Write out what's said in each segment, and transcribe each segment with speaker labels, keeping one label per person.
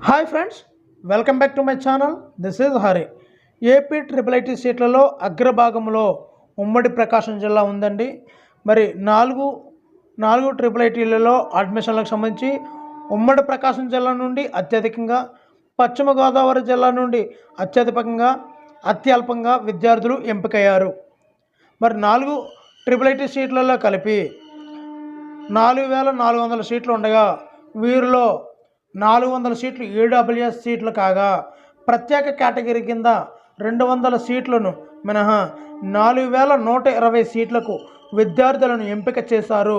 Speaker 1: Hi friends, welcome back to my channel. This is Hari. AP triple IT సీట్లలో అగ్రభాగంలో ఉమ్మడి ప్రకాశం జిల్లా ఉందండి. మరి నాలుగు ట్రిపుల్ ఐటీలలో అడ్మిషన్లకు సంబంధించి ఉమ్మడి ప్రకాశం జిల్లా నుండి అత్యధికంగా, పశ్చిమ గోదావరి జిల్లా నుండి అత్యల్పంగా విద్యార్థులు ఎంపికయ్యారు. మరి 4 ట్రిపుల్ ఐటీ సీట్లలో కలిపి 4,400 సీట్లు ఉండగా వీరిలో 400 సీట్లు ఈడబ్ల్యూఎస్ సీట్లు కాగా ప్రత్యేక కేటగిరీ కింద 200 సీట్లను మినహా 4,120 సీట్లకు విద్యార్థులను ఎంపిక చేశారు.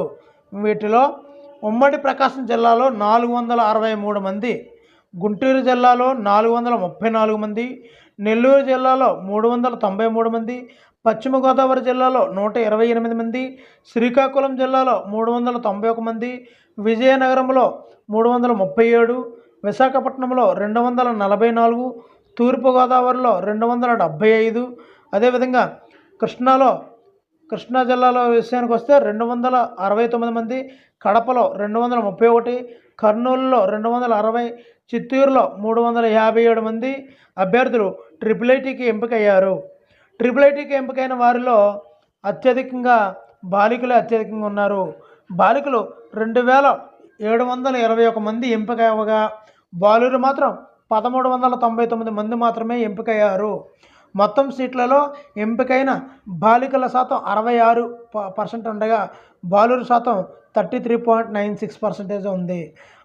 Speaker 1: వీటిలో ఉమ్మడి ప్రకాశం జిల్లాలో 463 మంది, గుంటూరు జిల్లాలో 434 మంది, నెల్లూరు జిల్లాలో 393 మంది, పశ్చిమ గోదావరి జిల్లాలో 128 మంది, శ్రీకాకుళం జిల్లాలో 391 మంది, విజయనగరంలో 337, విశాఖపట్నంలో 244, తూర్పుగోదావరిలో 275, అదేవిధంగా కృష్ణా జిల్లాలో విషయానికి వస్తే 269 మంది, కడపలో 231, కర్నూలులో 260, చిత్తూరులో 357 మంది అభ్యర్థులు ట్రిపుల్ ఐటీకి ఎంపికయ్యారు. ట్రిపుల్ ఐటీకి ఎంపికైన వారిలో అత్యధికంగా బాలికలే అత్యధికంగా ఉన్నారు. బాలికలు 2,721 మంది ఎంపికయ్యగా బాలురు మాత్రం 1,399 మంది మాత్రమే ఎంపికయ్యారు. మొత్తం సీట్లలో ఎంపికైన బాలికల శాతం 66% ఉండగా బాలురు శాతం 33.96% ఉంది.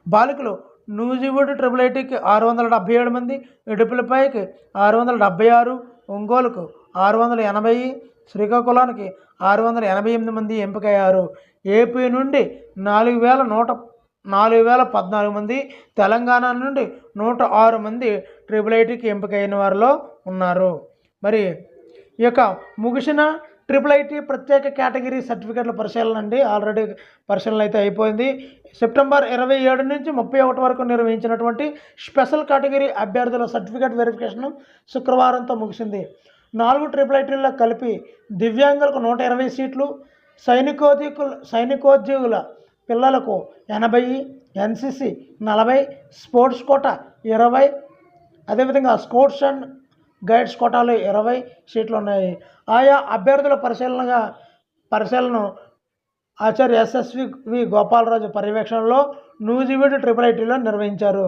Speaker 1: బాలికలు నూజివీడు ట్రిపుల్ ఐటీకి 677 మంది, ఇడుపులపైకి 676, ఒంగోలుకు 680, శ్రీకాకుళానికి 688 మంది ఎంపికయ్యారు. ఏపీ నుండి 4,014 మంది, తెలంగాణ నుండి 106 మంది ట్రిపుల్ ఐటీకి ఎంపికైన వారిలో ఉన్నారు. మరి ఈ యొక్క ముగిసిన ట్రిపుల్ ఐటీ ప్రత్యేక కేటగిరీ సర్టిఫికెట్ల పరిశీలన అండి. ఆల్రెడీ పరిశీలన అయితే అయిపోయింది. సెప్టెంబర్ 27 నుంచి 31 వరకు నిర్వహించినటువంటి స్పెషల్ కేటగిరీ అభ్యర్థుల సర్టిఫికెట్ వెరిఫికేషన్ శుక్రవారంతో ముగిసింది. 4 ట్రిపుల్ ఐటీల్లో కలిపి దివ్యాంగులకు 120 సీట్లు, సైనికోద్యోగుల పిల్లలకు 80, ఎన్సీసీ 40, స్పోర్ట్స్ కోటా 20, అదేవిధంగా స్కౌట్స్ అండ్ గైడ్స్ కోటాలో 20 సీట్లు ఉన్నాయి. ఆయా అభ్యర్థుల పరిశీలన ఆచార్య ఎస్ఎస్వి గోపాలరాజు పర్యవేక్షణలో నూజివీడు ట్రిపుల్ ఐటీలో నిర్వహించారు.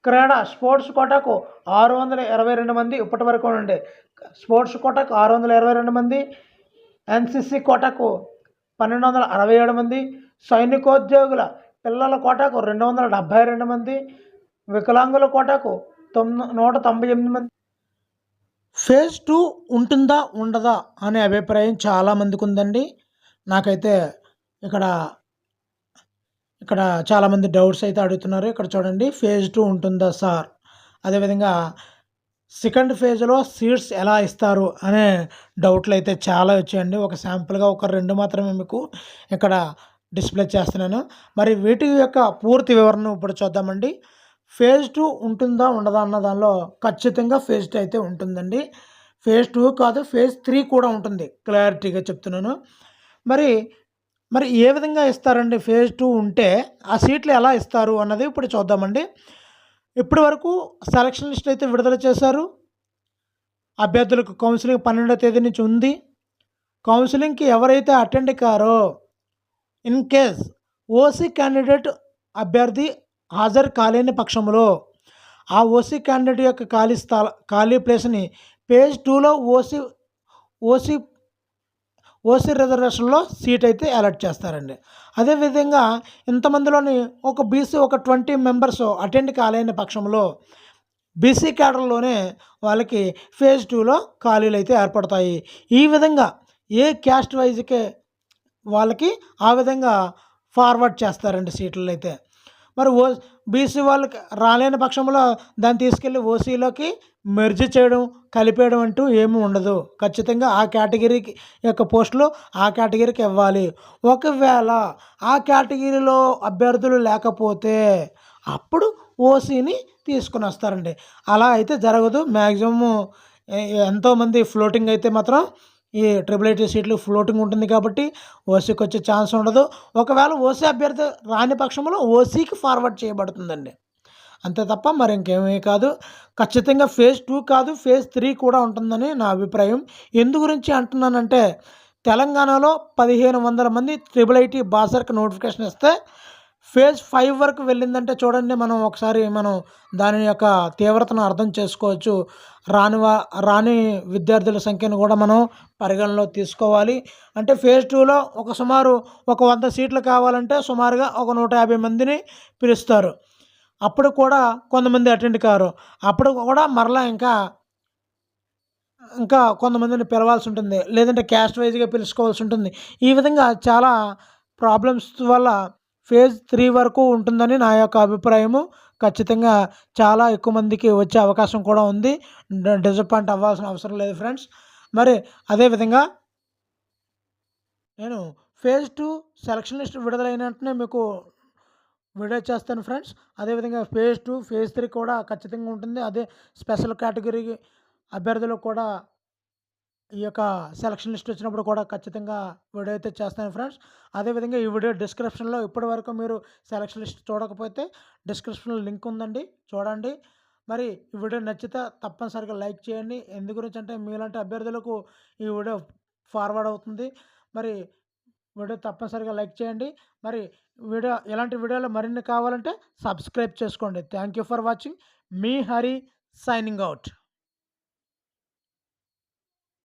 Speaker 1: క్రీడా స్పోర్ట్స్ కోటాకు 622 మంది ఇప్పటి వరకు ఉండే స్పోర్ట్స్ కోటాకు 622 మంది, ఎన్సీసీ కోటాకు 1,267 మంది, సైనికోద్యోగుల పిల్లల కోటాకు 272 మంది, వికలాంగుల కోటాకు 198 మంది. ఫేజ్ 2 ఉంటుందా ఉండదా అనే అభిప్రాయం చాలామందికి ఉందండి. నాకైతే ఇక్కడ చాలామంది డౌట్స్ అయితే అడుగుతున్నారు. ఇక్కడ చూడండి, ఫేజ్ 2 ఉంటుందా సార్, అదేవిధంగా సెకండ్ ఫేజ్లో సీట్స్ ఎలా ఇస్తారు అనే డౌట్లు అయితే చాలా వచ్చాయండి. ఒక శాంపుల్గా ఒక 2 మాత్రమే మీకు ఇక్కడ డిస్ప్లే చేస్తున్నాను. మరి వీటి యొక్క పూర్తి వివరణ ఇప్పుడు చూద్దామండి. ఫేజ్ 2 ఉంటుందా ఉండదా అన్న దానిలో ఖచ్చితంగా ఫేజ్ 2 అయితే ఉంటుందండి. ఫేజ్ 2 కాదు, ఫేజ్ 3 కూడా ఉంటుంది, క్లారిటీగా చెప్తున్నాను. మరి ఏ విధంగా ఇస్తారండి? ఫేజ్ 2 ఉంటే ఆ సీట్లు ఎలా ఇస్తారు అన్నది ఇప్పుడు చూద్దామండి. ఇప్పటి వరకు సెలక్షన్ లిస్ట్ అయితే విడుదల చేశారు. అభ్యర్థులకు కౌన్సిలింగ్ 12వ తేదీ నుంచి ఉంది. కౌన్సిలింగ్కి ఎవరైతే అటెండ్ కారో, ఇన్ కేస్ ఓసీ క్యాండిడేట్ అభ్యర్థి హాజరు కాలేని పక్షంలో ఆ ఓసీ క్యాండిడేట్ యొక్క ఖాళీ ప్లేస్ని ఫేజ్ 2లో ఓసీ రిజర్వేషన్లో సీట్ అయితే అలాట్ చేస్తారండి. అదేవిధంగా ఇంతమందిలోని ఒక బీసీ ఒక 20 మెంబర్స్ అటెండ్ కాలేని పక్షంలో బీసీ క్యాడర్లోనే వాళ్ళకి ఫేజ్ 2లో ఖాళీలు అయితే ఏర్పడతాయి. ఈ విధంగా ఏ క్యాస్ట్ వైజ్కే వాళ్ళకి ఆ విధంగా ఫార్వర్డ్ చేస్తారండి సీట్లు అయితే. మరి బీసీ వాళ్ళకి రాలేని పక్షంలో దాన్ని తీసుకెళ్ళి ఓసీలోకి మెర్జ్ చేయడం, కలిపేయడం అంటూ ఏమీ ఉండదు. ఖచ్చితంగా ఆ కేటగిరీకి యొక్క పోస్టులు ఆ కేటగిరీకి ఇవ్వాలి. ఒకవేళ ఆ కేటగిరీలో అభ్యర్థులు లేకపోతే అప్పుడు ఓసీని తీసుకుని వస్తారండి. అలా అయితే జరగదు. మ్యాక్సిమం ఎంతోమంది ఫ్లోటింగ్ అయితే మాత్రం ఈ ట్రిపుల్ ఐటీ సీట్లు ఫ్లోటింగ్ ఉంటుంది కాబట్టి ఓసీకి వచ్చే ఛాన్స్ ఉండదు. ఒకవేళ ఓసీ అభ్యర్థి రాని పక్షంలో ఓసీకి ఫార్వర్డ్ చేయబడుతుందండి. అంతే తప్ప మరి ఇంకేమీ కాదు. ఖచ్చితంగా ఫేజ్ 2 కాదు, ఫేజ్ 3 కూడా ఉంటుందని నా అభిప్రాయం. ఎందు గురించి అంటున్నానంటే, తెలంగాణలో 1500 మంది ట్రిపుల్ ఐటీ బాసర్‌కి నోటిఫికేషన్ ఇస్తే, ఫేజ్ 5 వరకు వెళ్ళిందంటే చూడండి, మనం ఒకసారి దాని యొక్క తీవ్రతను అర్థం చేసుకోవచ్చు. రాని విద్యార్థుల సంఖ్యను కూడా మనం పరిగణనలోకి తీసుకోవాలి. అంటే ఫేజ్ 2లో సుమారు 100 సీట్లు కావాలంటే సుమారుగా ఒక 150 మందిని పిలుస్తారు. అప్పుడు కూడా కొంతమంది అటెండ్ కారు. అప్పుడు కూడా మరలా ఇంకా కొంతమందిని పిలవాల్సి ఉంటుంది. లేదంటే క్యాస్ట్ వైస్‌గా పిలుచుకోవాల్సి ఉంటుంది. ఈ విధంగా చాలా ప్రాబ్లమ్స్ వల్ల ఫేజ్ 3 వరకు ఉంటుందని నా యొక్క అభిప్రాయము. ఖచ్చితంగా చాలా ఎక్కువ మందికి వచ్చే అవకాశం కూడా ఉంది. డిసప్పాయింట్ అవ్వాల్సిన అవసరం లేదు ఫ్రెండ్స్. మరి అదే విధంగా నేను ఫేజ్ 2 సెలక్షన్ లిస్ట్ విడుదలైన వెంటనే మీకు వీడియో చేస్తాను ఫ్రెండ్స్. అదేవిధంగా ఫేజ్ 2, ఫేజ్ 3 కూడా ఖచ్చితంగా ఉంటుంది. అదే స్పెషల్ కేటగిరీ అభ్యర్థులకు కూడా ఈ యొక్క సెలక్షన్ లిస్ట్ వచ్చినప్పుడు కూడా ఖచ్చితంగా వీడియో అయితే చేస్తాను ఫ్రెండ్స్. అదేవిధంగా ఈ వీడియో డిస్క్రిప్షన్‌లో ఇప్పటివరకు మీరు సెలక్షన్ లిస్ట్ చూడకపోతే డిస్క్రిప్షన్‌లో లింక్ ఉందండి, చూడండి. మరి ఈ వీడియో నచ్చితే తప్పనిసరిగా లైక్ చేయండి. ఎందు గురించి అంటే మీలాంటి అభ్యర్థులకు ఈ వీడియో ఫార్వర్డ్ అవుతుంది. మరి వీడియో తప్పనిసరిగా లైక్ చేయండి. మరి ఇలాంటి వీడియోలు మరిన్ని కావాలంటే సబ్స్క్రైబ్ చేసుకోండి. Thank you for watching. Me Hari signing out.